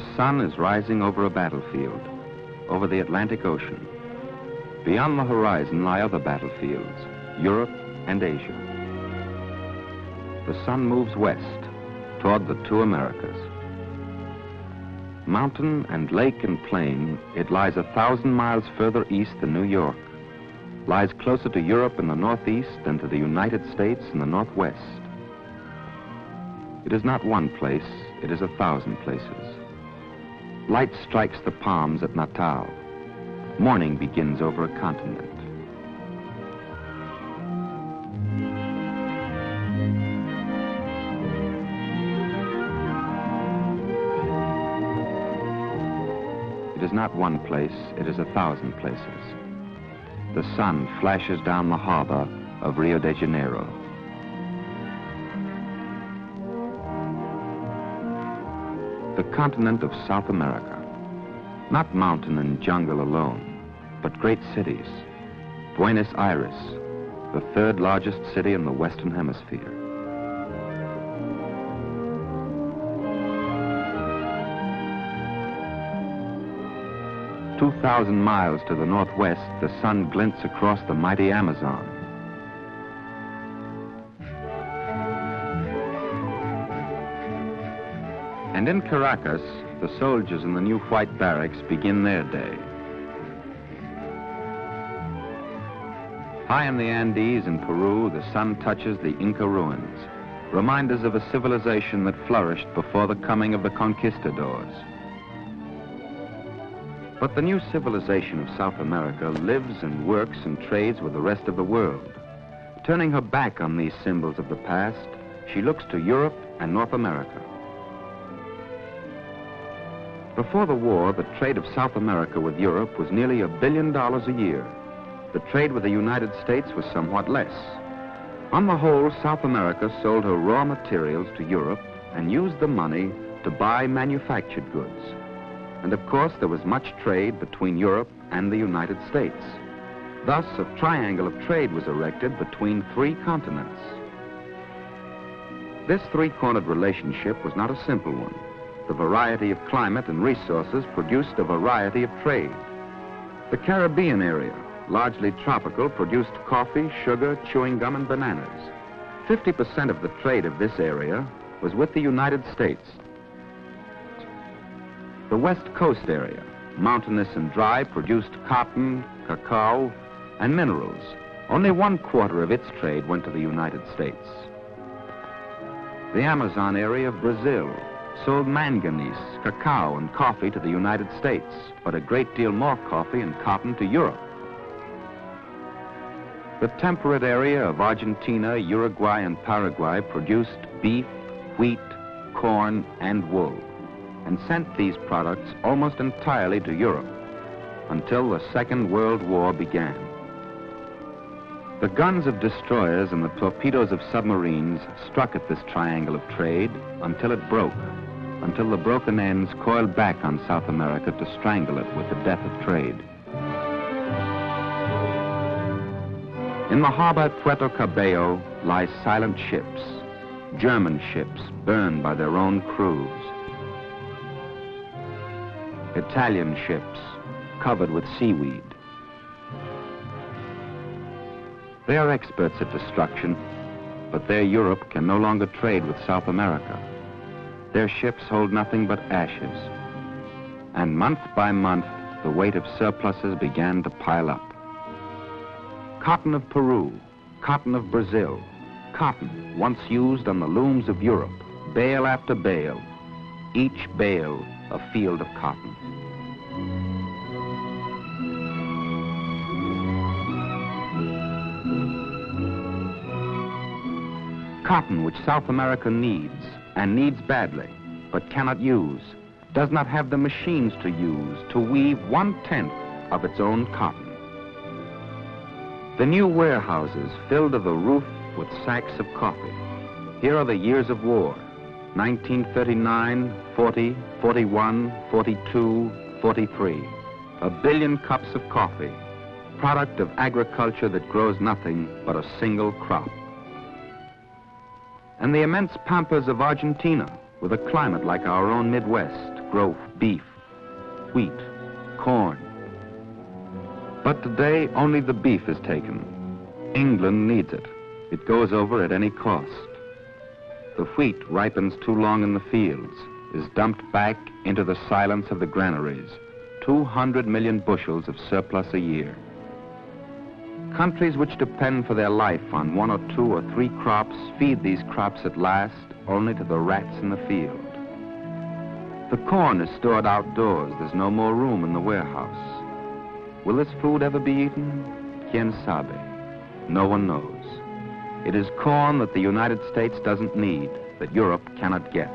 The sun is rising over a battlefield, over the Atlantic Ocean. Beyond the horizon lie other battlefields, Europe and Asia. The sun moves west, toward the two Americas. Mountain and lake and plain, it lies 1,000 miles further east than New York, lies closer to Europe in the northeast than to the United States in the northwest. It is not one place, it is 1,000 places. Light strikes the palms at Natal. Morning begins over a continent. It is not one place, it is 1,000 places. The sun flashes down the harbor of Rio de Janeiro. The continent of South America. Not mountain and jungle alone, but great cities. Buenos Aires, the third largest city in the Western Hemisphere. "2,000 miles to the northwest, the sun glints across the mighty Amazon. And in Caracas, the soldiers in the new white barracks begin their day. High in the Andes in Peru, the sun touches the Inca ruins, reminders of a civilization that flourished before the coming of the conquistadors. But the new civilization of South America lives and works and trades with the rest of the world. Turning her back on these symbols of the past, she looks to Europe and North America. Before the war, the trade of South America with Europe was nearly $1 billion a year. The trade with the United States was somewhat less. On the whole, South America sold her raw materials to Europe and used the money to buy manufactured goods. And of course, there was much trade between Europe and the United States. Thus, a triangle of trade was erected between three continents. This three-cornered relationship was not a simple one. The variety of climate and resources produced a variety of trade. The Caribbean area, largely tropical, produced coffee, sugar, chewing gum, and bananas. 50% of the trade of this area was with the United States. The West Coast area, mountainous and dry, produced cotton, cacao, and minerals. Only 1/4 of its trade went to the United States. The Amazon area of Brazil sold manganese, cacao, and coffee to the United States, but a great deal more coffee and cotton to Europe. The temperate area of Argentina, Uruguay, and Paraguay produced beef, wheat, corn, and wool, and sent these products almost entirely to Europe until the Second World War began. The guns of destroyers and the torpedoes of submarines struck at this triangle of trade until it broke, until the broken ends coiled back on South America to strangle it with the death of trade. In the harbor at Puerto Cabello lie silent ships, German ships burned by their own crews. Italian ships covered with seaweed. They are experts at destruction, but their Europe can no longer trade with South America. Their ships hold nothing but ashes. And month by month, the weight of surpluses began to pile up. Cotton of Peru, cotton of Brazil, cotton once used on the looms of Europe, bale after bale, each bale a field of cotton. Cotton which South America needs, and needs badly, but cannot use, does not have the machines to use to weave 1/10 of its own cotton. The new warehouses filled to the roof with sacks of coffee. Here are the years of war: 1939, 40, 41, 42, 43. 1 billion cups of coffee, product of agriculture that grows nothing but a single crop. And the immense pampas of Argentina, with a climate like our own Midwest, grow beef, wheat, corn. But today, only the beef is taken. England needs it. It goes over at any cost. The wheat ripens too long in the fields, is dumped back into the silence of the granaries. 200 million bushels of surplus a year. Countries which depend for their life on 1 or 2 or 3 crops feed these crops at last only to the rats in the field. The corn is stored outdoors. There's no more room in the warehouse. Will this food ever be eaten? Quien sabe? No one knows. It is corn that the United States doesn't need, that Europe cannot get.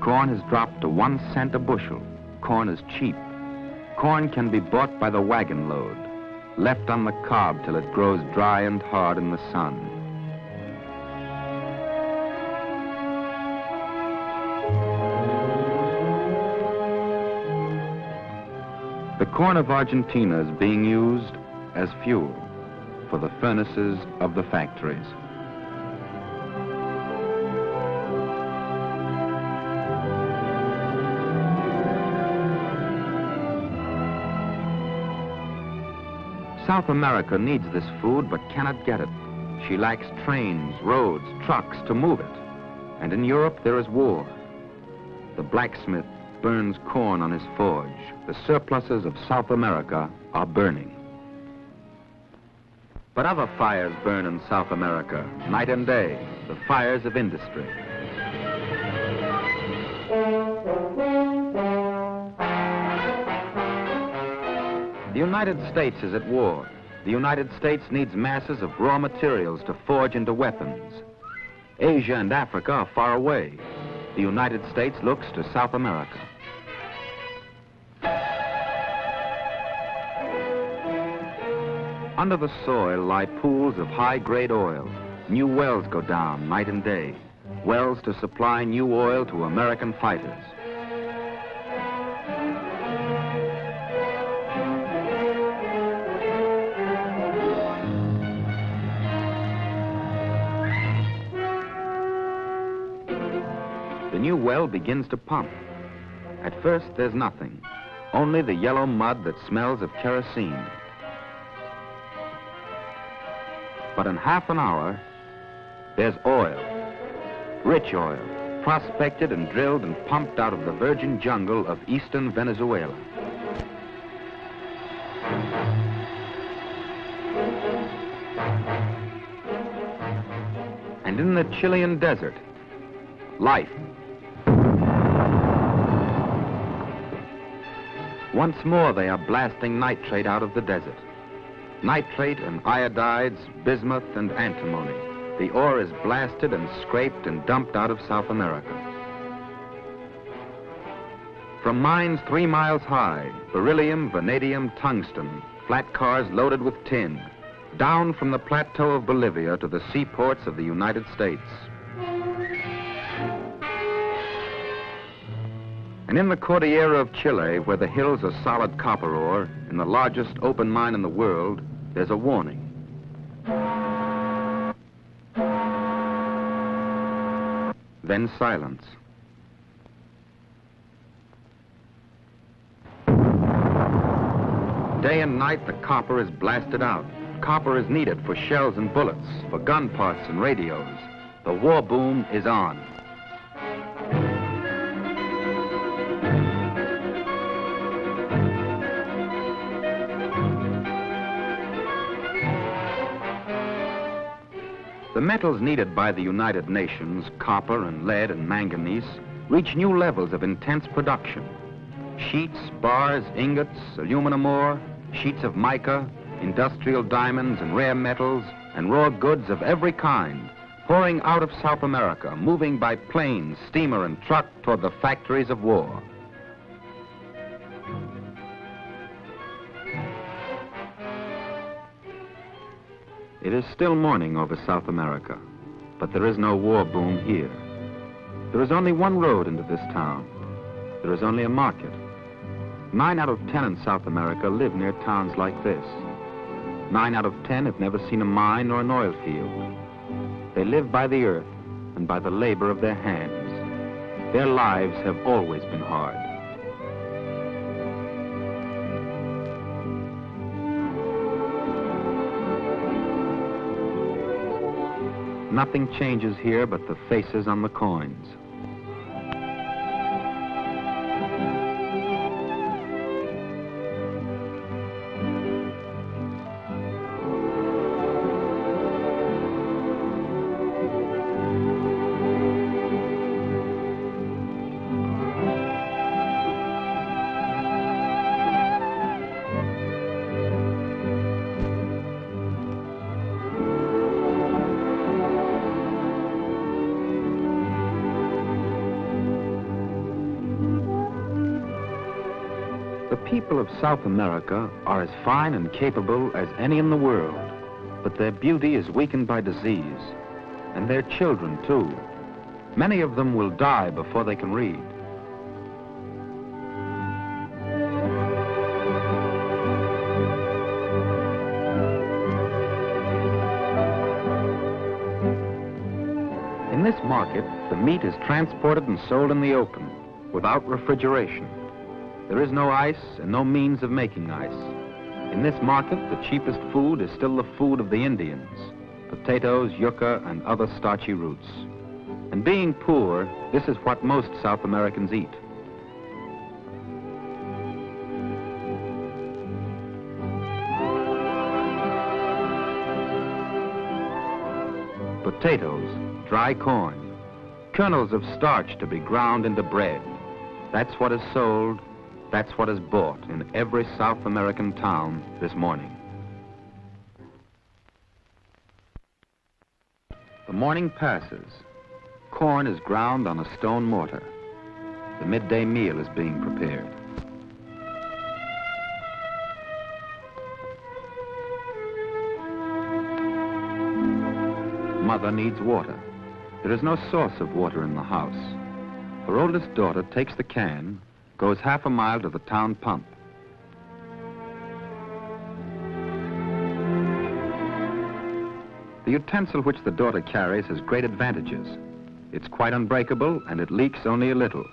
Corn has dropped to 1 cent a bushel. Corn is cheap. Corn can be bought by the wagon load, left on the cob till it grows dry and hard in the sun. The corn of Argentina is being used as fuel for the furnaces of the factories. South America needs this food but cannot get it. She lacks trains, roads, trucks to move it. And in Europe there is war. The blacksmith burns corn on his forge. The surpluses of South America are burning. But other fires burn in South America, night and day, the fires of industry. The United States is at war. The United States needs masses of raw materials to forge into weapons. Asia and Africa are far away. The United States looks to South America. Under the soil lie pools of high-grade oil. New wells go down night and day. Wells to supply new oil to American fighters. The new well begins to pump. At first, there's nothing, only the yellow mud that smells of kerosene. But in half an hour, there's oil, rich oil, prospected and drilled and pumped out of the virgin jungle of eastern Venezuela. And in the Chilean desert, life. Once more they are blasting nitrate out of the desert. Nitrate and iodides, bismuth and antimony. The ore is blasted and scraped and dumped out of South America. From mines 3 miles high, beryllium, vanadium, tungsten, flat cars loaded with tin, down from the plateau of Bolivia to the seaports of the United States. And in the Cordillera of Chile, where the hills are solid copper ore, in the largest open mine in the world, there's a warning. Then silence. Day and night, the copper is blasted out. Copper is needed for shells and bullets, for gun parts and radios. The war boom is on. The metals needed by the United Nations, copper and lead and manganese, reach new levels of intense production. Sheets, bars, ingots, aluminum ore, sheets of mica, industrial diamonds and rare metals, and raw goods of every kind, pouring out of South America, moving by plane, steamer, and truck toward the factories of war. It is still morning over South America, but there is no war boom here. There is only one road into this town. There is only a market. 9 out of 10 in South America live near towns like this. 9 out of 10 have never seen a mine or an oil field. They live by the earth, and by the labor of their hands. Their lives have always been hard. Nothing changes here but the faces on the coins. The people of South America are as fine and capable as any in the world, but their beauty is weakened by disease, and their children too. Many of them will die before they can read. In this market, the meat is transported and sold in the open, without refrigeration. There is no ice and no means of making ice. In this market, the cheapest food is still the food of the Indians: potatoes, yucca, and other starchy roots. And being poor, this is what most South Americans eat. Potatoes, dry corn, kernels of starch to be ground into bread. That's what is sold. That's what is bought in every South American town this morning. The morning passes. Corn is ground on a stone mortar. The midday meal is being prepared. Mother needs water. There is no source of water in the house. Her oldest daughter takes the can, goes half a mile to the town pump. The utensil which the daughter carries has great advantages. It's quite unbreakable and it leaks only a little.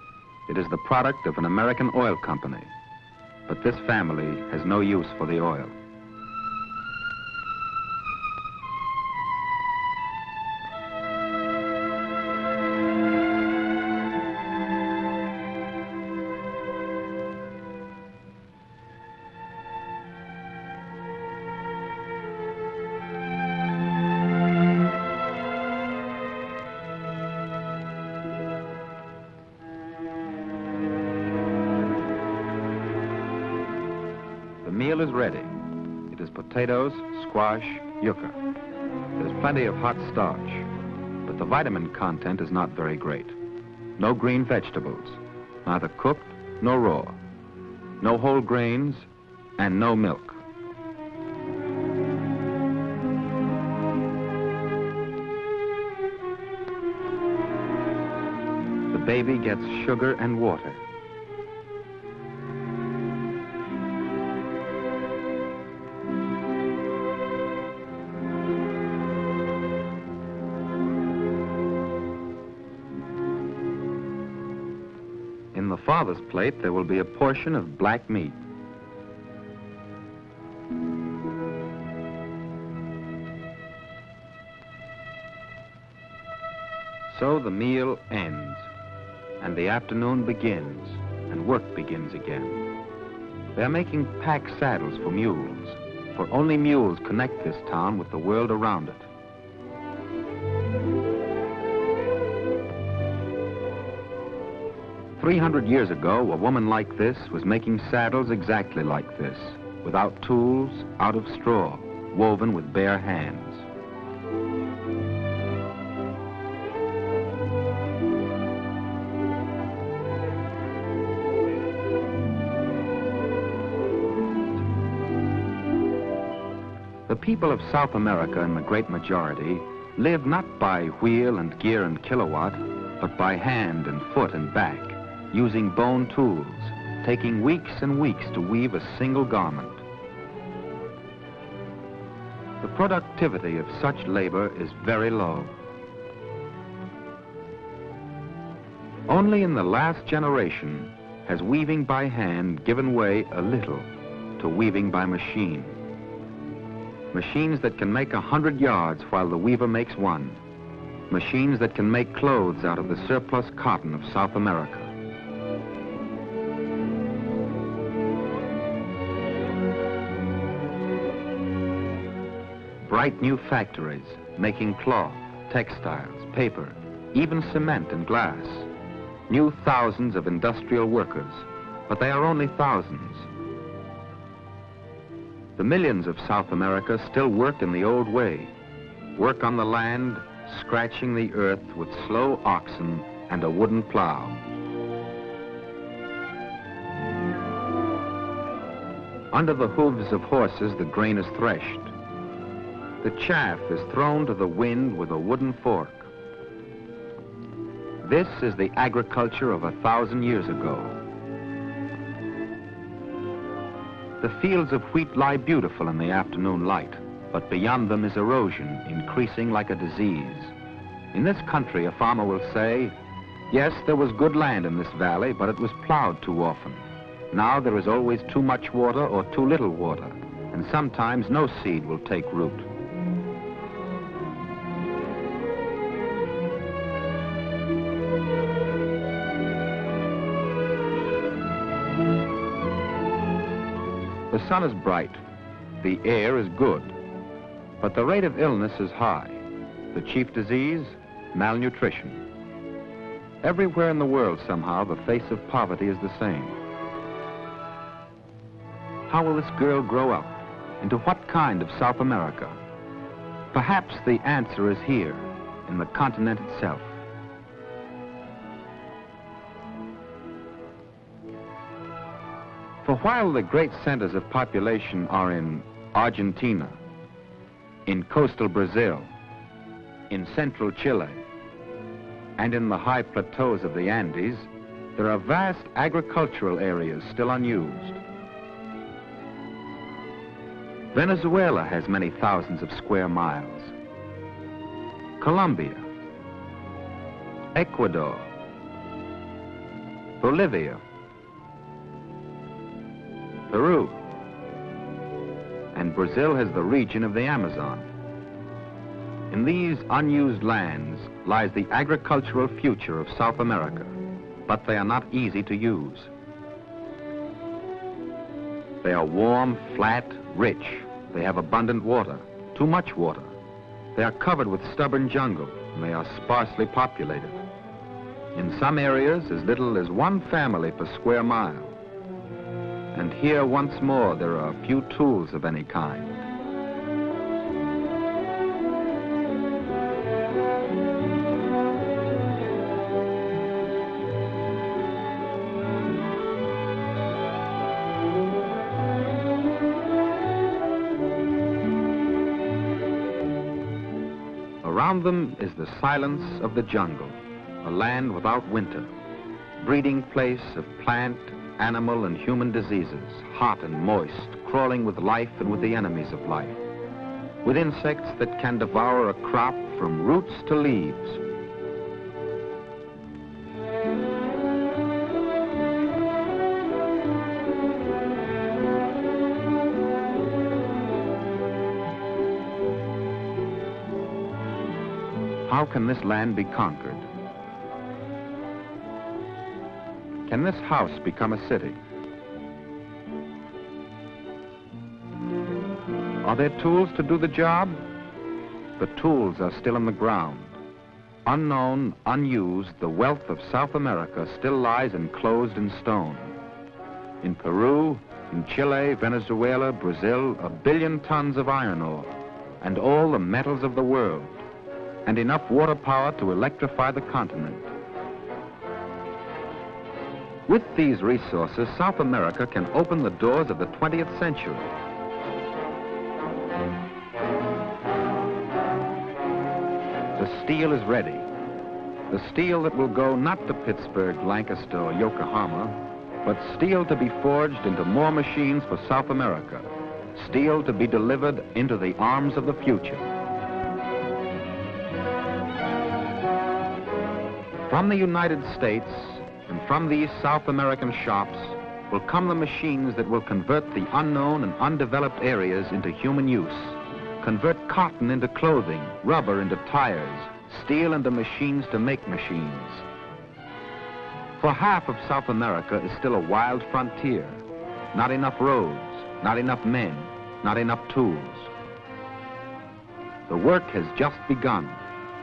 It is the product of an American oil company. But this family has no use for the oil. The meal is ready. It is potatoes, squash, yucca. There's plenty of hot starch, but the vitamin content is not very great. No green vegetables, neither cooked nor raw. No whole grains, and no milk. The baby gets sugar and water. In the father's plate, there will be a portion of black meat. So the meal ends, and the afternoon begins, and work begins again. They're making pack saddles for mules, for only mules connect this town with the world around it. "300 years ago, a woman like this was making saddles exactly like this, without tools, out of straw, woven with bare hands. The people of South America, in the great majority, live not by wheel and gear and kilowatt, but by hand and foot and back, using bone tools, taking weeks and weeks to weave a single garment. The productivity of such labor is very low. Only in the last generation has weaving by hand given way a little to weaving by machine. Machines that can make 100 yards while the weaver makes one. Machines that can make clothes out of the surplus cotton of South America. Bright new factories making cloth, textiles, paper, even cement and glass. New thousands of industrial workers, but they are only thousands. The millions of South America still work in the old way. Work on the land, scratching the earth with slow oxen and a wooden plow. Under the hooves of horses, the grain is threshed. The chaff is thrown to the wind with a wooden fork. This is the agriculture of 1,000 years ago. The fields of wheat lie beautiful in the afternoon light, but beyond them is erosion, increasing like a disease. In this country, a farmer will say, yes, there was good land in this valley, but it was plowed too often. Now there is always too much water or too little water, and sometimes no seed will take root. The sun is bright, the air is good, but the rate of illness is high. The chief disease, malnutrition. Everywhere in the world, somehow, the face of poverty is the same. How will this girl grow up? Into what kind of South America? Perhaps the answer is here, in the continent itself. For while the great centers of population are in Argentina, in coastal Brazil, in central Chile, and in the high plateaus of the Andes, there are vast agricultural areas still unused. Venezuela has many thousands of square miles. Colombia, Ecuador, Bolivia, Peru, and Brazil has the region of the Amazon. In these unused lands lies the agricultural future of South America, but they are not easy to use. They are warm, flat, rich. They have abundant water, too much water. They are covered with stubborn jungle, and they are sparsely populated. In some areas, as little as one family per square mile. And here, once more, there are few tools of any kind. Around them is the silence of the jungle, a land without winter, breeding place of plant, animal, and human diseases, hot and moist, crawling with life and with the enemies of life, with insects that can devour a crop from roots to leaves. How can this land be conquered? Can this house become a city? Are there tools to do the job? The tools are still in the ground. Unknown, unused, the wealth of South America still lies enclosed in stone. In Peru, in Chile, Venezuela, Brazil, 1 billion tons of iron ore, and all the metals of the world, and enough water power to electrify the continent. With these resources, South America can open the doors of the 20th century. The steel is ready. The steel that will go not to Pittsburgh, Lancaster, or Yokohama, but steel to be forged into more machines for South America. Steel to be delivered into the arms of the future. From the United States and from these South American shops will come the machines that will convert the unknown and undeveloped areas into human use, convert cotton into clothing, rubber into tires, steel into machines to make machines. For half of South America is still a wild frontier. Not enough roads, not enough men, not enough tools. The work has just begun.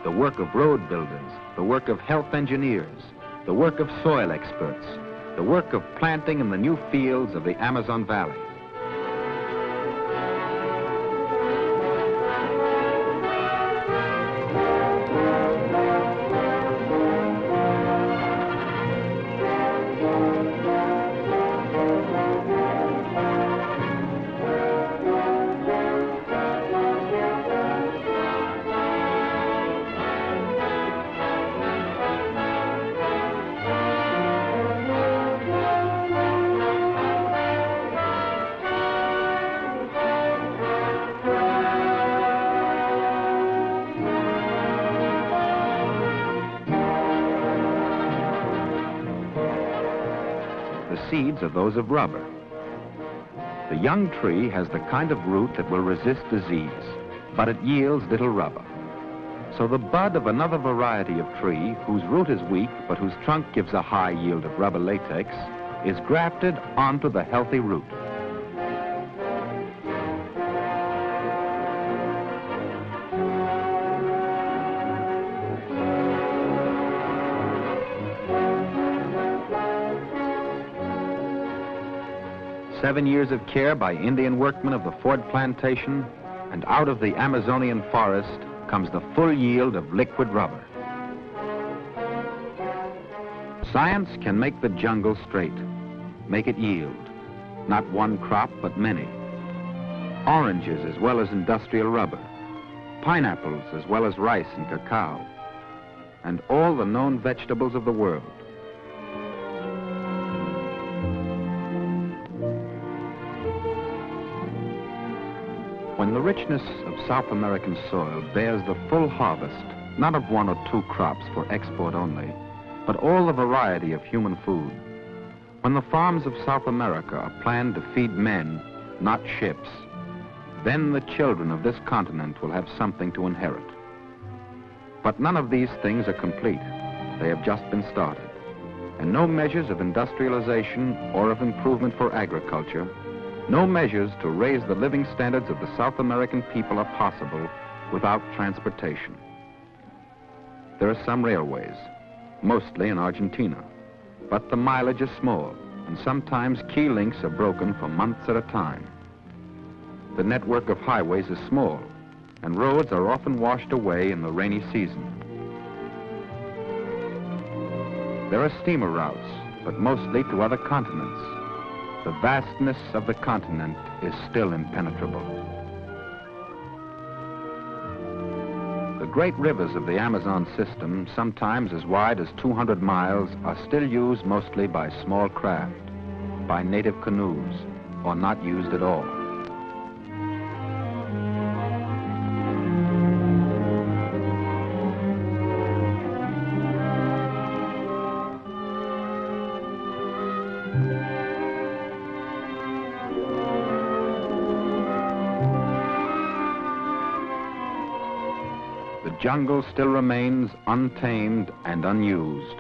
The work of road builders, the work of health engineers, the work of soil experts, the work of planting in the new fields of the Amazon Valley. Seeds are those of rubber. The young tree has the kind of root that will resist disease, but it yields little rubber. So the bud of another variety of tree, whose root is weak but whose trunk gives a high yield of rubber latex, is grafted onto the healthy root. Seven years of care by Indian workmen of the Ford plantation, and out of the Amazonian forest comes the full yield of liquid rubber. Science can make the jungle straight, make it yield, not one crop but many. Oranges as well as industrial rubber, pineapples as well as rice and cacao, and all the known vegetables of the world. When the richness of South American soil bears the full harvest, not of one or two crops for export only, but all the variety of human food, when the farms of South America are planned to feed men, not ships, then the children of this continent will have something to inherit. But none of these things are complete. They have just been started, and no measures of industrialization or of improvement for agriculture, no measures to raise the living standards of the South American people are possible without transportation. There are some railways, mostly in Argentina, but the mileage is small, and sometimes key links are broken for months at a time. The network of highways is small, and roads are often washed away in the rainy season. There are steamer routes, but mostly to other continents. The vastness of the continent is still impenetrable. The great rivers of the Amazon system, sometimes as wide as 200 miles, are still used mostly by small craft, by native canoes, or not used at all. The jungle still remains untamed and unused.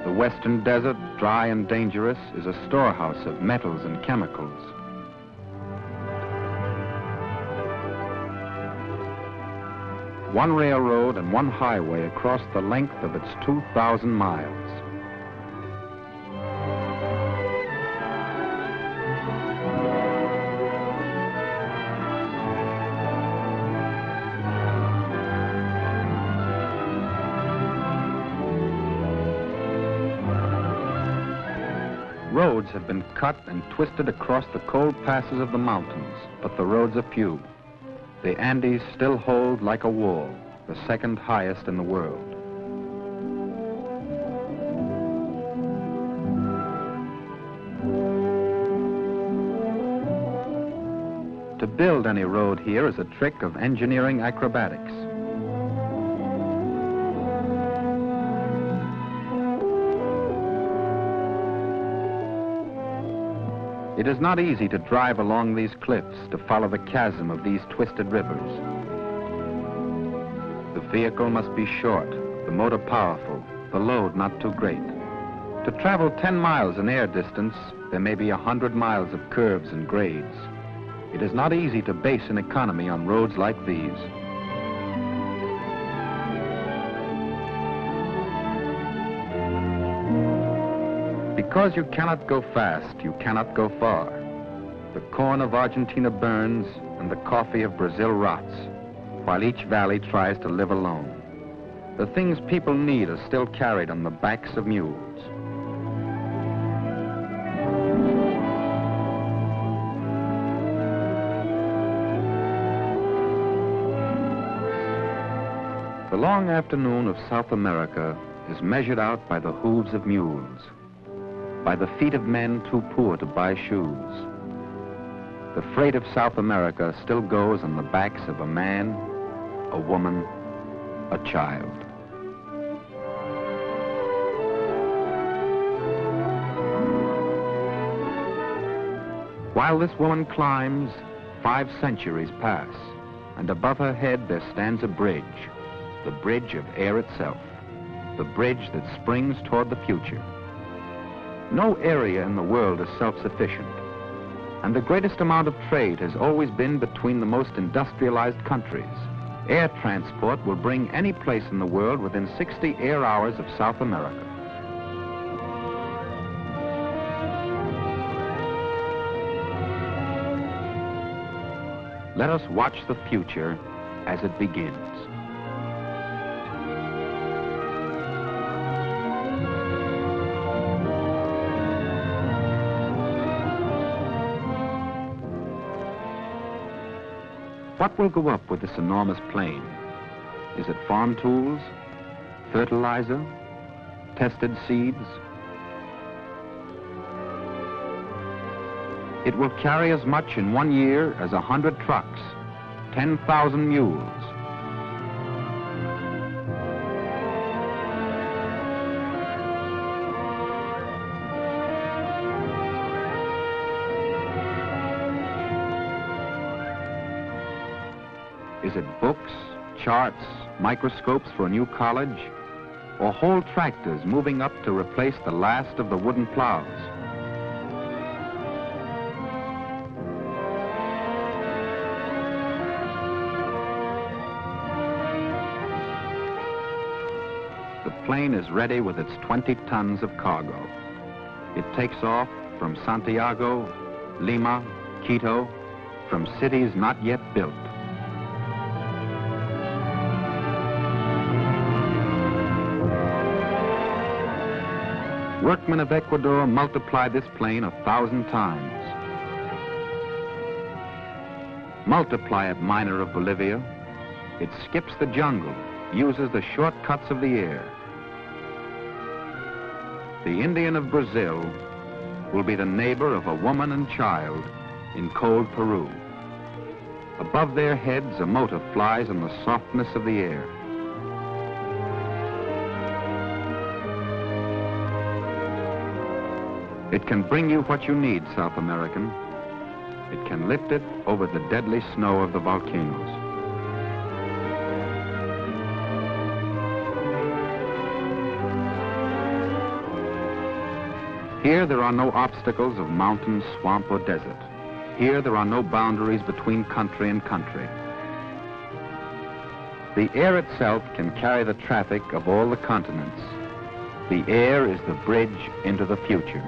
The western desert, dry and dangerous, is a storehouse of metals and chemicals. One railroad and one highway across the length of its 2,000 miles. Roads have been cut and twisted across the cold passes of the mountains, but the roads are few. The Andes still hold like a wall, the second highest in the world. To build any road here is a trick of engineering acrobatics. It is not easy to drive along these cliffs to follow the chasm of these twisted rivers. The vehicle must be short, the motor powerful, the load not too great. To travel 10 miles in air distance, there may be 100 miles of curves and grades. It is not easy to base an economy on roads like these. Because you cannot go fast, you cannot go far. The corn of Argentina burns and the coffee of Brazil rots, while each valley tries to live alone. The things people need are still carried on the backs of mules. The long afternoon of South America is measured out by the hooves of mules, by the feet of men too poor to buy shoes. The freight of South America still goes on the backs of a man, a woman, a child. While this woman climbs, 5 centuries pass, and above her head there stands a bridge, the bridge of air itself, the bridge that springs toward the future. No area in the world is self-sufficient, and the greatest amount of trade has always been between the most industrialized countries. Air transport will bring any place in the world within 60 air hours of South America. Let us watch the future as it begins. What will go up with this enormous plain? Is it farm tools, fertilizer, tested seeds? It will carry as much in 1 year as 100 trucks, 10,000 mules. Is it books, charts, microscopes for a new college, or whole tractors moving up to replace the last of the wooden plows? The plane is ready with its 20 tons of cargo. It takes off from Santiago, Lima, Quito, from cities not yet built. Workmen of Ecuador multiply this plane 1,000 times. Multiply it, miner of Bolivia. It skips the jungle, uses the shortcuts of the air. The Indian of Brazil will be the neighbor of a woman and child in cold Peru. Above their heads, a motor flies in the softness of the air. It can bring you what you need, South American. It can lift it over the deadly snow of the volcanoes. Here there are no obstacles of mountain, swamp, or desert. Here there are no boundaries between country and country. The air itself can carry the traffic of all the continents. The air is the bridge into the future.